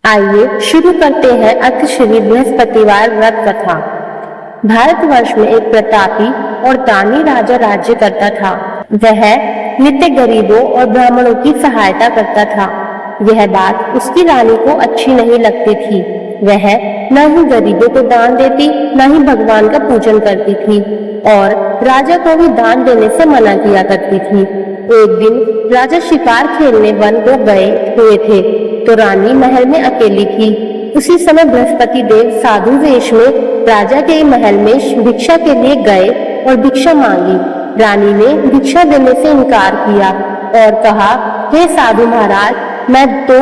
आइए शुरू करते हैं अक्षश्री बृहस्पतिवार व्रत कथा। भारतवर्ष में एक प्रतापी और दानी राजा राज्य करता था। वह नित्य गरीबों और ब्राह्मणों की सहायता करता था। यह बात उसकी रानी को अच्छी नहीं लगती थी। वह न ही गरीबों को दान देती, न ही भगवान का पूजन करती थी और राजा को भी दान देने से मना किया करती थी। एक दिन राजा शिकार खेलने वन को गए हुए थे तो रानी महल में अकेली थी। उसी समय बृहस्पति देव साधु वेश में राजा के महल में भिक्षा के लिए गए और भिक्षा मांगी। रानी ने भिक्षा देने से इनकार किया और कहा, हे साधु महाराज, मैं तो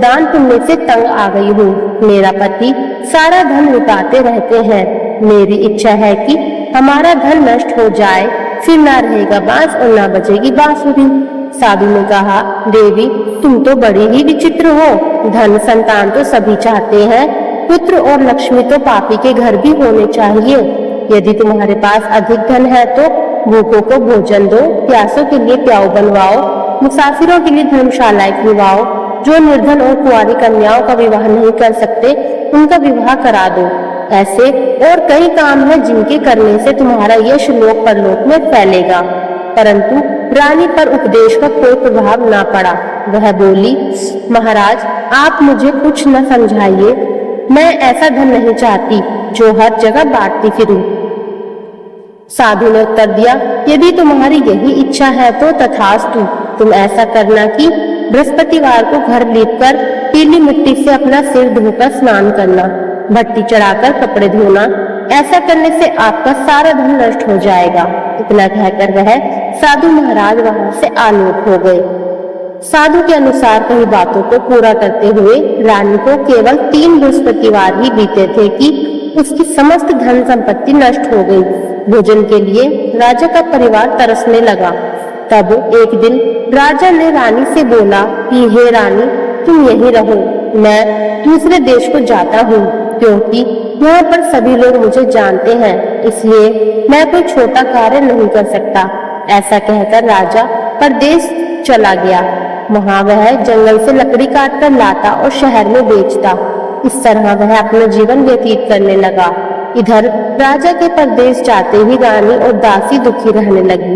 दान पुण्य से तंग आ गई हूँ। मेरा पति सारा धन लुटाते रहते हैं। मेरी इच्छा है कि हमारा धन नष्ट हो जाए, फिर ना रहेगा बांस और ना बजेगी बांसुरी। साधु ने कहा, देवी, तुम तो बड़ी ही विचित्र हो। धन संतान तो सभी चाहते हैं, पुत्र और लक्ष्मी तो पापी के घर भी होने चाहिए। यदि तुम्हारे पास अधिक धन है तो भूखों को भोजन दो, प्यासों के लिए प्याऊ बनवाओ, मुसाफिरों के लिए धर्मशालाएं खुलवाओ। जो निर्धन और कुंवारी कन्याओं का विवाह नहीं कर सकते, उनका विवाह करा दो। ऐसे और कई काम हैं जिनके करने से तुम्हारा यश लोक परलोक में फैलेगा। परंतु रानी पर उपदेश का कोई प्रभाव ना पड़ा। वह बोली, महाराज, आप मुझे कुछ न समझाइए। मैं ऐसा धन नहीं चाहती जो हर जगह बांटती फिरूं। साधु ने उत्तर दिया, यदि तुम्हारी यही इच्छा है तो तथास्तु। तुम ऐसा करना कि बृहस्पतिवार को घर लीपकर पीली मिट्टी से अपना सिर धोकर स्नान करना, भट्टी चढ़ाकर कपड़े धोना। ऐसा करने से आपका सारा धन नष्ट हो जाएगा। इतना कहकर वह साधु महाराज वहां से आलोक हो गए। साधु के अनुसार कई बातों को पूरा करते हुए रानी को केवल 3 बृहस्पतिवार ही बीते थे कि उसकी समस्त धन संपत्ति नष्ट हो गई। भोजन के लिए राजा का परिवार तरसने लगा। तब एक दिन राजा ने रानी से बोला कि हे रानी, तुम यहीं रहो, मैं दूसरे देश को जाता हूँ, क्योंकि यहाँ पर सभी लोग मुझे जानते हैं, इसलिए मैं कोई छोटा कार्य नहीं कर सकता। ऐसा कहकर राजा परदेश चला गया। वहाँ वह जंगल से लकड़ी काट कर लाता और शहर में बेचता। इस तरह वह अपना जीवन व्यतीत करने लगा। इधर राजा के परदेश जाते ही रानी और दासी दुखी रहने लगी।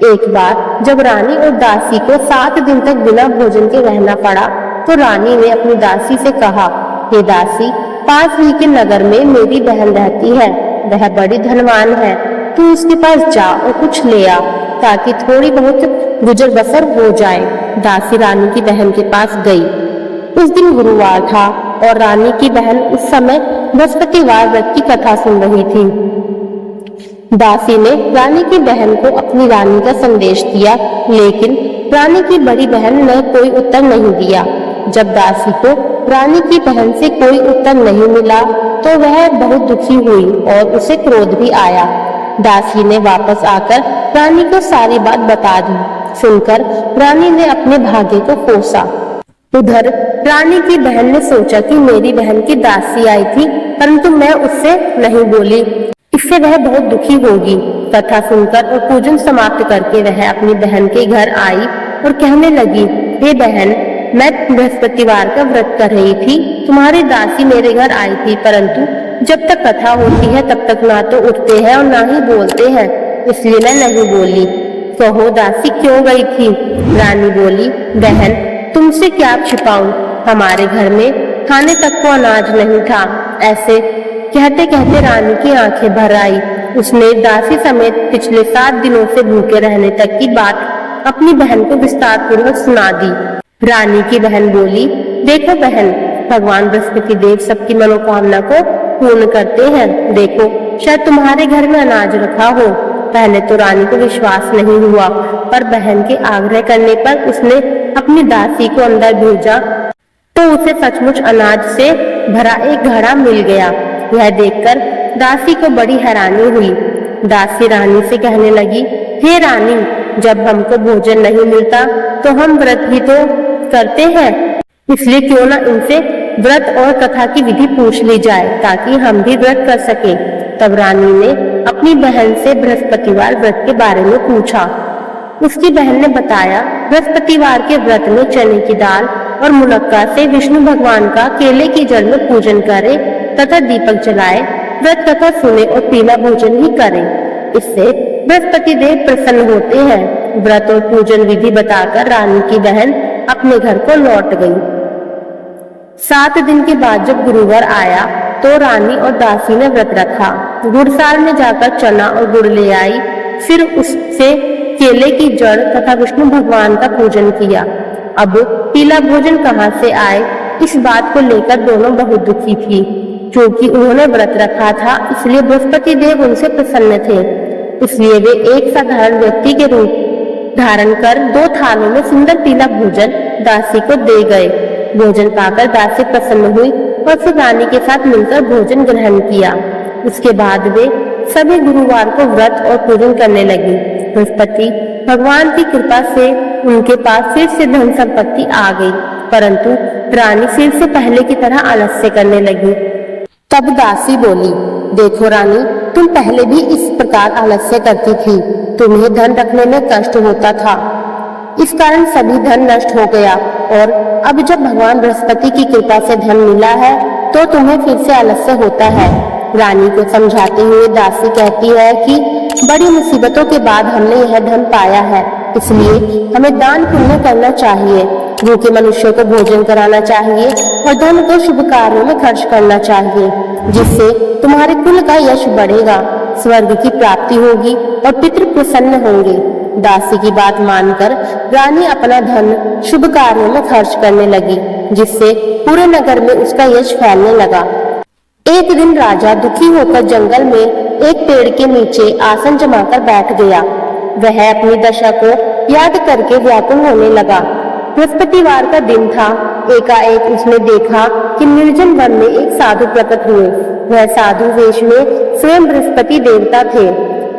एक बार जब रानी और दासी को 7 दिन तक बिना भोजन के रहना पड़ा तो रानी ने अपनी दासी से कहा, हे दासी, पास ही के नगर में मेरी बहन रहती है। वह बड़ी धनवान है। तू उसके पास जा और कुछ ले आ, ताकि थोड़ी बहुत गुजर बसर हो जाए। दासी रानी की बहन के पास गई। उस दिन गुरुवार था और रानी की बहन उस समय बृहस्पतिवार व्रत की कथा सुन रही थी। दासी ने रानी की बहन को अपनी रानी का संदेश दिया, लेकिन रानी की बड़ी बहन ने कोई उत्तर नहीं दिया। जब दासी को रानी की बहन से कोई उत्तर नहीं मिला तो वह बहुत दुखी हुई और उसे क्रोध भी आया। दासी ने वापस आकर रानी को सारी बात बता दी। सुनकर रानी ने अपने भाग्य को कोसा। उधर रानी की बहन ने सोचा कि मेरी बहन की दासी आई थी, परंतु मैं उससे नहीं बोली, इससे वह बहुत दुखी होगी। कथा सुनकर और पूजन समाप्त करके वह अपनी बहन के घर आई और कहने लगी, हे बहन, मैं बृहस्पतिवार का व्रत कर रही थी। तुम्हारी दासी मेरे घर आई थी, परंतु जब तक कथा होती है तब तक ना तो उठते हैं और ना ही बोलते हैं, इसलिए मैं नहीं बोली। कहो दासी क्यों गई थी? रानी बोली, बहन, तुमसे क्या छिपाऊं, हमारे घर में खाने तक को अनाज नहीं था। ऐसे कहते कहते रानी की आंखें भर आई। उसने दासी समेत पिछले 7 दिनों से भूखे रहने तक की बात अपनी बहन को विस्तार पूर्वक सुना दी। रानी की बहन बोली, देखो बहन, भगवान बृहस्पति देव सबकी मनोकामना को पूर्ण करते हैं। देखो, शायद तुम्हारे घर में अनाज रखा हो। पहले तो रानी को विश्वास नहीं हुआ, पर बहन के आग्रह करने पर उसने अपनी दासी को अंदर भेजा तो उसे सचमुच अनाज से भरा एक घड़ा मिल गया। यह देखकर दासी को बड़ी हैरानी हुई। दासी रानी से कहने लगी, हे रानी, जब हमको भोजन नहीं मिलता तो हम व्रत भी तो करते हैं, इसलिए क्यों ना इनसे व्रत और कथा की विधि पूछ ली जाए ताकि हम भी व्रत कर सके। तब रानी ने अपनी बहन से बृहस्पतिवार व्रत के बारे में पूछा। उसकी बहन ने बताया बृहस्पतिवार के व्रत में चने की दाल और मुनक्का से विष्णु भगवान का केले की जड़ में पूजन करे तथा दीपक जलाए, व्रत कथा सुने और पीला भोजन ही करे। इससे बृहस्पति देव प्रसन्न होते हैं। व्रत और पूजन विधि बताकर रानी की बहन अपने घर को लौट गई। 7 दिन के बाद जब गुरुवार आया तो रानी और दासी ने व्रत रखा। गुड़साल में जाकर चना और गुड़ ले आई, फिर उससे केले की जड़ तथा विष्णु भगवान का पूजन किया। अब पीला भोजन कहाँ से आए, इस बात को लेकर दोनों बहुत दुखी थी। क्योंकि उन्होंने व्रत रखा था, इसलिए बृहस्पति देव उनसे प्रसन्न थे। इसलिए वे एक साधारण व्यक्ति के रूप धारण कर 2 थालों में सुंदर पीला भोजन दासी को दे गए। भोजन पाकर दासी प्रसन्न हुई और फिर रानी के साथ मिलकर भोजन ग्रहण किया। उसके बाद वे सभी गुरुवार को व्रत और पूजन करने लगी। बृहस्पति भगवान की कृपा से उनके पास फिर से धन संपत्ति आ गई, परंतु रानी फिर से पहले की तरह आलस्य करने लगी। तब दासी बोली, देखो रानी, तुम पहले भी इस प्रकार आलस्य करती थी। तुम्हें धन रखने में कष्ट होता था, इस कारण सभी धन नष्ट हो गया, और अब जब भगवान बृहस्पति की कृपा से धन मिला है तो तुम्हें फिर से आलस्य होता है। रानी को समझाते हुए दासी कहती है कि बड़ी मुसीबतों के बाद हमने यह धन पाया है, इसलिए हमें दान पुण्य करना चाहिए, भूखे मनुष्यों को भोजन कराना चाहिए और धन को शुभ कार्यों में खर्च करना चाहिए, जिससे तुम्हारे कुल का यश बढ़ेगा, स्वर्ग की प्राप्ति होगी और पितृ प्रसन्न होंगे। दासी की बात मानकर रानी अपना धन शुभ कार्यों में खर्च करने लगी, जिससे पूरे नगर में उसका यश फैलने लगा। एक दिन राजा दुखी होकर जंगल में एक पेड़ के नीचे आसन जमाकर बैठ गया। वह अपनी दशा को याद करके व्याकुल होने लगा। बृहस्पतिवार का दिन था। एकाएक उसने देखा कि निर्जन वन में एक साधु प्रकट हुए। वह साधु वेश में स्वयं बृहस्पति देवता थे।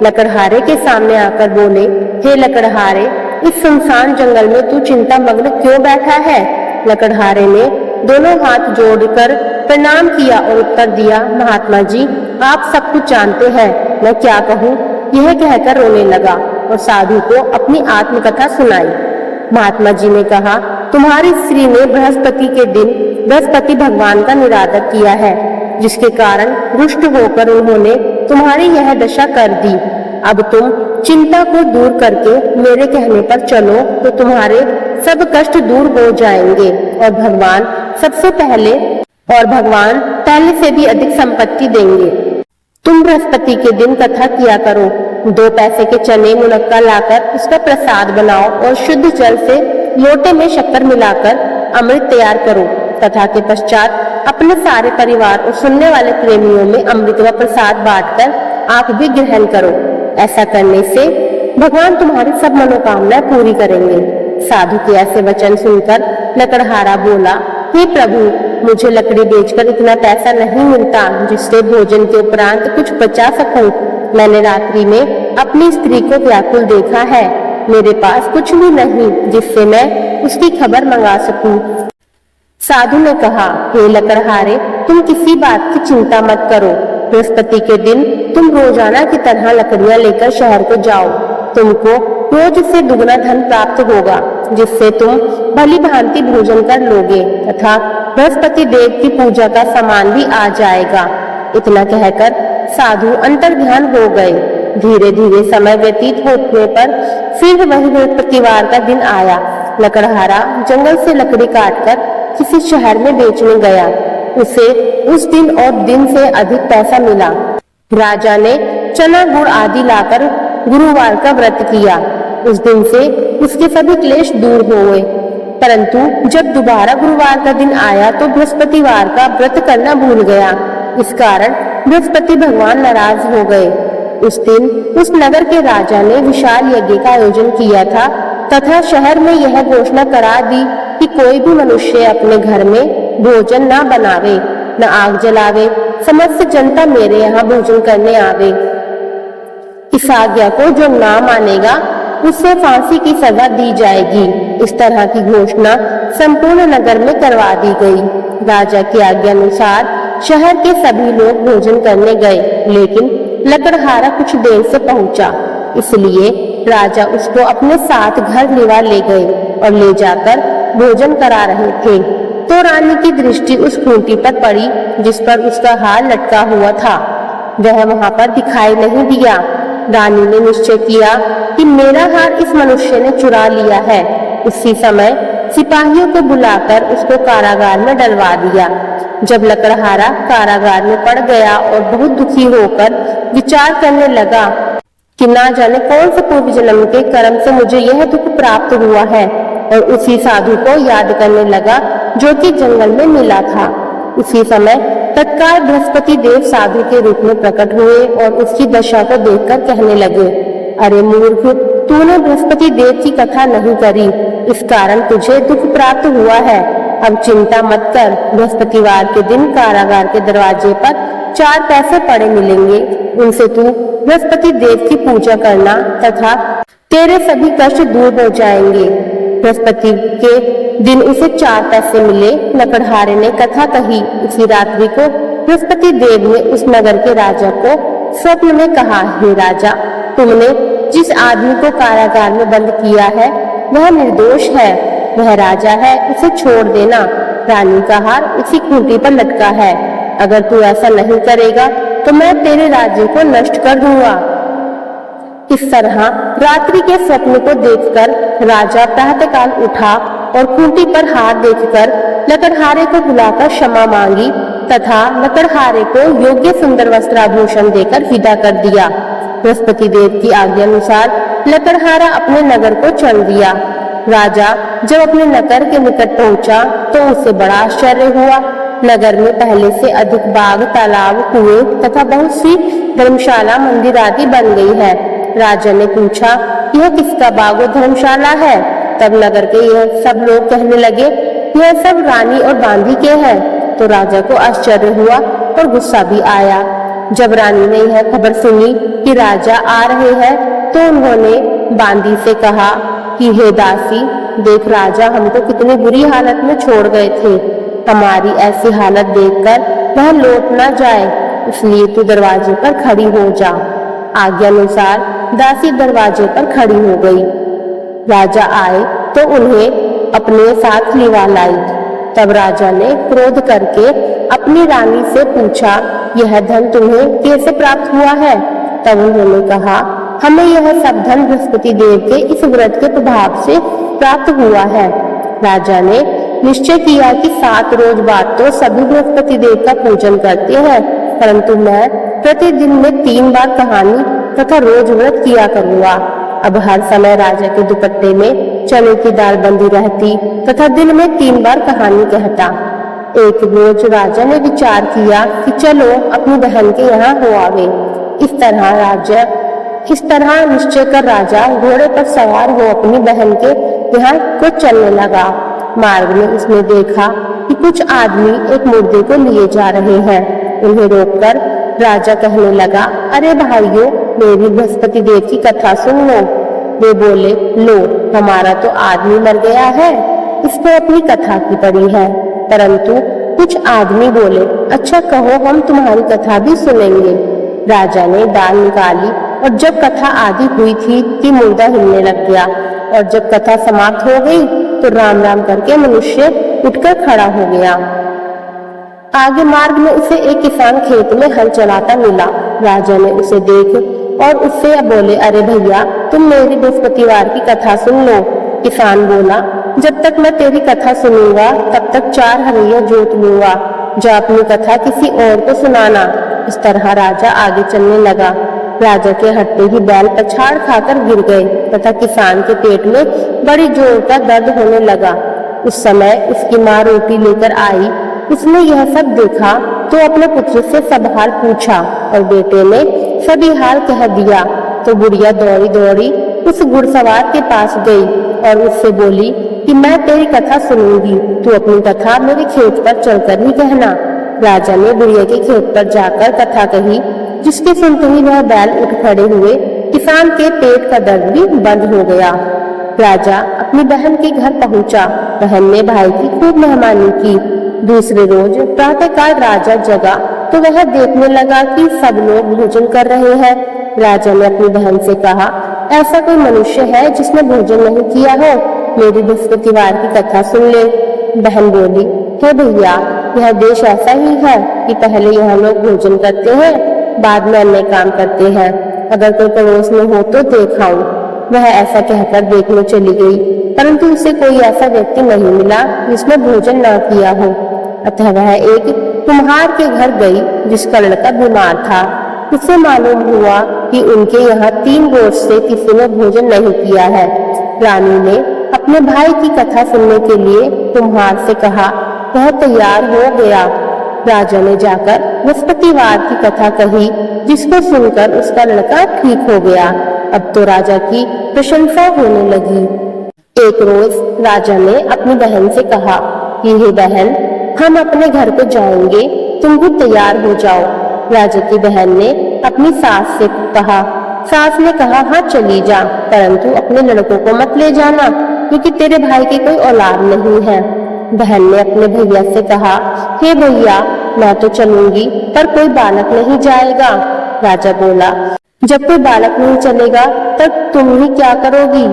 लकड़हारे के सामने आकर बोले, हे लकड़हारे, इस सुनसान जंगल में तू चिंता मग्न क्यों बैठा है? लकड़हारे ने दोनों हाथ जोड़कर प्रणाम किया और उत्तर दिया, महात्मा जी, आप सब कुछ जानते हैं, मैं क्या कहूँ? यह कहकर रोने लगा और साधु को अपनी आत्मकथा सुनाई। महात्मा जी ने कहा, तुम्हारी स्त्री ने बृहस्पति के दिन बृहस्पति भगवान का निरादर किया है, जिसके कारण रुष्ट होकर उन्होंने तुम्हारी यह दशा कर दी। अब तुम चिंता को दूर करके मेरे कहने पर चलो तो तुम्हारे सब कष्ट दूर हो जाएंगे और भगवान पहले से भी अधिक संपत्ति देंगे। तुम बृहस्पति के दिन कथा किया करो। 2 पैसे के चने मुनक्का लाकर उसका प्रसाद बनाओ और शुद्ध जल से लोटे में शक्कर मिलाकर अमृत तैयार करो। कथा के पश्चात अपने सारे परिवार और सुनने वाले प्रेमियों में अमृत व प्रसाद बांटकर आप भी ग्रहण करो। ऐसा करने से भगवान तुम्हारी सब मनोकामनाएं पूरी करेंगे। साधु के ऐसे वचन सुनकर लकड़हारा बोला, हे प्रभु, मुझे लकड़ी बेचकर इतना पैसा नहीं मिलता जिससे भोजन के उपरांत कुछ बचा सकूं। मैंने रात्रि में अपनी स्त्री को व्याकुल देखा है। मेरे पास कुछ भी नहीं जिससे मैं उसकी खबर मंगा सकूं। साधु ने कहा, हे लकड़हारे, तुम किसी बात की चिंता मत करो। बृहस्पति के दिन तुम रोजाना की तरह लकड़ियां लेकर शहर को जाओ। तुमको रोज से दुगना धन प्राप्त होगा, जिससे तुम भली भांति भोजन कर लोगे तथा बृहस्पति देव की पूजा का सामान भी आ जाएगा। इतना कहकर साधु अंतर्ध्यान हो गए। धीरे धीरे समय व्यतीत होने पर फिर वही बृहस्पतिवार का दिन आया। लकड़हारा जंगल से लकड़ी काटकर किसी शहर में बेचने गया। उसे उस दिन और दिन से अधिक पैसा मिला। राजा ने चना गुड़ आदि लाकर गुरुवार का व्रत किया। उस दिन से उसके सभी क्लेश दूर हो गए। परंतु जब दोबारा गुरुवार का दिन आया तो बृहस्पतिवार का व्रत करना भूल गया। इस कारण बृहस्पति भगवान नाराज हो गए। उस दिन उस नगर के राजा ने विशाल यज्ञ का आयोजन किया था तथा शहर में यह घोषणा करा दी कि कोई भी मनुष्य अपने घर में भोजन न बनावे, न आग जलावे, समस्त जनता मेरे यहाँ भोजन करने आवे। इस आज्ञा को जो ना मानेगा उससे फांसी की सजा दी जाएगी। इस तरह की घोषणा संपूर्ण नगर में करवा दी गई। राजा की आज्ञा अनुसार शहर के सभी लोग भोजन करने गए, लेकिन लकड़हारा कुछ देर से पहुंचा, इसलिए राजा उसको अपने साथ घर ले गए और ले जाकर भोजन करा रहे थे तो रानी की दृष्टि उस खूंटी पर पड़ी जिस पर उसका हार लटका हुआ था। वह वहां पर दिखाई नहीं दिया। रानी ने निश्चय किया कि मेरा हार इस मनुष्य ने चुरा लिया है। उसी समय सिपाहियों को बुलाकर उसको कारागार में डलवा दिया। जब लकड़हारा कारागार में पड़ गया और बहुत दुखी होकर विचार करने लगा कि ना जाने कौन से पूर्व जन्म के कर्म से मुझे यह दुख प्राप्त हुआ है, और उसी साधु को याद करने लगा जो कि जंगल में मिला था। उसी समय तत्काल बृहस्पति देव साधु के रूप में प्रकट हुए और उसकी दशा को देखकर कहने लगे, अरे मूर्ख, तूने बृहस्पति देव की कथा नहीं करी, इस कारण तुझे दुख प्राप्त हुआ है। अब चिंता मत कर, बृहस्पतिवार के दिन कारागार के दरवाजे पर 4 पैसे पड़े मिलेंगे, उनसे तू बृहस्पति देव की पूजा करना तथा तेरे सभी कष्ट दूर हो जाएंगे। बृहस्पति के दिन उसे 4 पैसे मिले। लकड़हारे ने कथा कही। उसी रात्रि को बृहस्पति देव ने उस नगर के राजा को स्वप्न में कहा, हे राजा, तुमने जिस आदमी को कारागार में बंद किया है वह निर्दोष है, वह राजा है, उसे छोड़ देना। रानी का हार उसी खूंटी पर लटका है। अगर तू ऐसा नहीं करेगा तो मैं तेरे राज्य को नष्ट कर दूंगा। इस तरह रात्रि के स्वप्न को देखकर राजा प्रातःकाल उठा और खूंटी पर हार देखकर लकड़हारे को बुलाकर क्षमा मांगी तथा लकड़हारे को योग्य सुंदर वस्त्राभूषण देकर विदा कर दिया। बृहस्पति देव की आज्ञा अनुसार लकड़हारा अपने नगर को चल दिया। राजा जब अपने नगर के निकट पहुंचा तो उसे बड़ा आश्चर्य हुआ। नगर में पहले से अधिक बाग, तालाब, कुएं तथा बहुत सी धर्मशाला, मंदिर आदि बन गई है। राजा ने पूछा, यह किसका बाग और धर्मशाला है? तब नगर के यह सब लोग कहने लगे, यह सब रानी और बांदी के हैं। तो राजा को आश्चर्य हुआ और गुस्सा भी आया। जब रानी ने यह खबर सुनी कि राजा आ रहे हैं तो उन्होंने बांदी से कहा कि हे दासी, देख राजा हमको कितनी बुरी हालत में छोड़ गए थे। हमारी ऐसी हालत देखकर वह लौट ना जाए, इसलिए तू दरवाजे पर खड़ी हो जा। आज्ञा अनुसार दासी दरवाजे पर खड़ी हो गई। राजा आए तो उन्हें अपने साथ लिवा लाई। तब राजा ने क्रोध करके अपनी रानी से पूछा, यह धन तुम्हें कैसे प्राप्त हुआ है? तब उन्होंने कहा, हमें यह सब धन बृहस्पति देव के इस व्रत के प्रभाव से प्राप्त हुआ है। राजा ने निश्चय किया कि 7 रोज बाद तो सभी बृहस्पति देव का पूजन करते हैं, परंतु मैं प्रतिदिन में 3 बार कहानी तथा रोज व्रत किया करूंगा। अब हर समय राजा के दुपट्टे में चने की दाल बंधी रहती तथा दिन में 3 बार कहानी कहता। एक रोज राजा ने विचार किया कि चलो अपनी बहन के यहाँ हो आवे। इस तरह निश्चय कर राजा घोड़े पर सवार हो अपनी बहन के यहाँ को चलने लगा। मार्ग में उसने देखा कि कुछ आदमी एक मुर्दे को लिए जा रहे हैं। उन्हें रोककर राजा कहने लगा, अरे भाइयों, मेरी बृहस्पति देव की कथा सुन लो। वे बोले, लो, हमारा तो आदमी मर गया है, इसको अपनी कथा की पड़ी है। परंतु कुछ आदमी बोले, अच्छा कहो, हम तुम्हारी कथा भी सुनेंगे। राजा ने दाल निकाली और जब कथा आदि हुई थी कि मुर्दा हिलने लग गया, और जब कथा समाप्त हो गई तो राम राम करके मनुष्य उठकर खड़ा हो गया। आगे मार्ग में उसे एक किसान खेत में हल चलाता मिला। राजा ने उसे देख और उससे बोले, अरे भैया, तुम मेरी बृहस्पतिवार की कथा सुन लो। किसान बोला, जब तक मैं तेरी कथा सुनूंगा तब तक 4 हरिया जोत लूंगा, जा अपनी कथा किसी और को सुनाना। इस तरह राजा आगे चलने लगा। राजा के हटते ही बैल पछाड़ खाकर गिर गए तथा किसान के पेट में बड़ी जोर का दर्द होने लगा। उस समय उसकी माँ रोटी लेकर आई। उसने यह सब देखा तो अपने पुत्र से सब हाल पूछा और बेटे ने सभी हाल कह दिया। तो बुढ़िया दौड़ी दौड़ी उस घुड़सवार के पास गई और उससे बोली कि मैं तेरी कथा सुनूंगी, तू अपनी कथा मेरे खेत पर चलकर ही कहना। राजा ने बुढ़िया के खेत पर जाकर कथा कही, जिसके सुनते ही वह बैल उठ खड़े हुए। किसान के पेट का दर्द भी बंद हो गया। राजा अपनी बहन के घर पहुंचा। बहन ने भाई की खूब मेहमानी की। दूसरे रोज प्रातःकाल राजा जगा तो वह देखने लगा कि सब लोग भोजन कर रहे हैं। राजा ने अपनी बहन से कहा, ऐसा कोई मनुष्य है जिसने भोजन नहीं किया हो? मेरी बृहस्पतिवार की कथा सुन ले। बहन बोली, हे भैया, यह देश ऐसा ही है कि पहले यहाँ लोग भोजन करते हैं, बाद में अन्य काम करते हैं। अगर कोई पड़ोस में हो तो देख आऊं। वह ऐसा कहकर देखने चली गई, परंतु उसे कोई ऐसा व्यक्ति नहीं मिला जिसने भोजन न किया हो। अतः वह एक कुम्हार के घर गई जिसका लड़का बीमार था। उसे मालूम हुआ कि उनके यहाँ 3 रोज से किसी ने भोजन नहीं किया है। रानी ने अपने भाई की कथा सुनने के लिए कुम्हार से कहा, वह तैयार हो गया। राजा ने जाकर बृहस्पतिवार की कथा कही, जिसको सुनकर उसका लड़का ठीक हो गया। अब तो राजा की प्रशंसा होने लगी। एक रोज राजा ने अपनी बहन से कहा कि हे बहन, हम अपने घर को जाएंगे, तुम भी तैयार हो जाओ। राजा की बहन ने अपनी सास से कहा। सास ने कहा, हाँ चली जा, परंतु अपने लड़कों को मत ले जाना, क्योंकि तेरे भाई की कोई औलाद नहीं है। बहन ने अपने भैया से कहा, हे भैया, मैं तो चलूंगी, पर कोई बालक नहीं जाएगा। राजा बोला, जब कोई बालक नहीं चलेगा तब तुम ही क्या करोगी?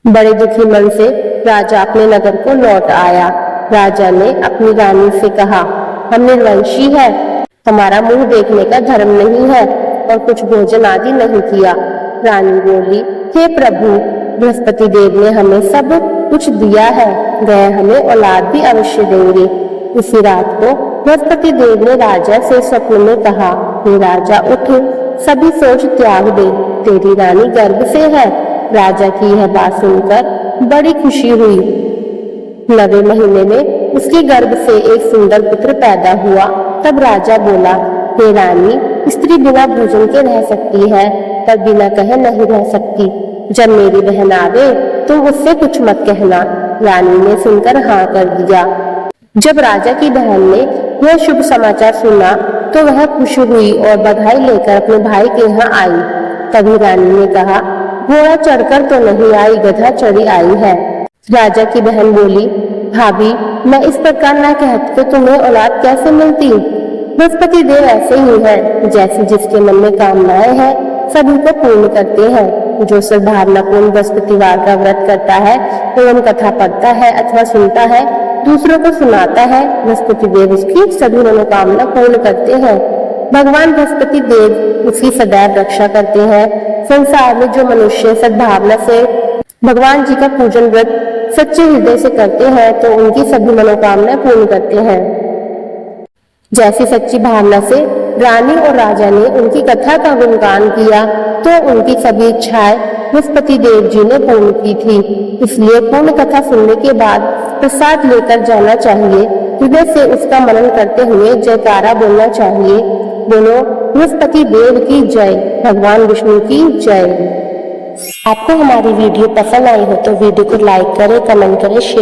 बड़े दुखी मन से राजा अपने नगर को लौट आया। राजा ने अपनी रानी से कहा, हम निर्वंशी है, हमारा मुंह देखने का धर्म नहीं है और कुछ भोजन आदि नहीं किया। रानी बोली, हे प्रभु, बृहस्पति देव ने हमें सब कुछ दिया है, वह हमें औलाद भी अवश्य देंगे। उसी रात को बृहस्पति देव ने राजा से स्वप्न में कहा, हे राजा, उठ, सभी सोच त्याग दे, तेरी रानी गर्भ से है। राजा की यह बात सुनकर बड़ी खुशी हुई। 9वें महीने में उसके गर्भ से एक सुंदर पुत्र पैदा हुआ। तब राजा बोला, हे रानी, स्त्री बिना भोजन के रह सकती है, पर बिना कहे नहीं रह सकती। जब मेरी बहन आवे तो उससे कुछ मत कहना। रानी ने सुनकर हाँ कर दिया। जब राजा की बहन ने यह शुभ समाचार सुना तो वह खुश हुई और बधाई लेकर अपने भाई के यहाँ आई। तभी रानी ने कहा, घोड़ा चढ़कर तो नहीं आई, गधा चढ़ी आई है। राजा की बहन बोली, भाभी, मैं इस प्रकार न कहती तो तुम्हें औलाद कैसे मिलती? बृहस्पति देव ऐसे ही है, जैसे जिसके मन में कामनाएं हैं सभी को पूर्ण करते हैं। जो सद्भावनापूर्ण बृहस्पतिवार का व्रत करता है एवं कथा पढ़ता है अथवा सुनता है, दूसरों को सुनाता है, बृहस्पति देव उसकी सभी मनोकामना पूर्ण करते हैं। भगवान बृहस्पति देव उसकी सदैव रक्षा करते हैं। संसार में जो मनुष्य सद्भावना से भगवान जी का पूजन व्रत सच्चे हृदय से करते हैं तो उनकी सभी मनोकामनाएं पूर्ण करते हैं। जैसी सच्ची भावना से रानी और राजा ने उनकी कथा का गुणगान किया तो उनकी सभी इच्छाएं बृहस्पति देव जी ने पूर्ण की थी। इसलिए पूर्ण कथा सुनने के बाद प्रसाद लेकर जाना चाहिए। हृदय से उसका मनन करते हुए जयकारा बोलना चाहिए। बोलो बृहस्पति देव की जय, भगवान विष्णु की जय। आपको हमारी वीडियो पसंद आई हो तो वीडियो को लाइक करें, कमेंट करें, शेयर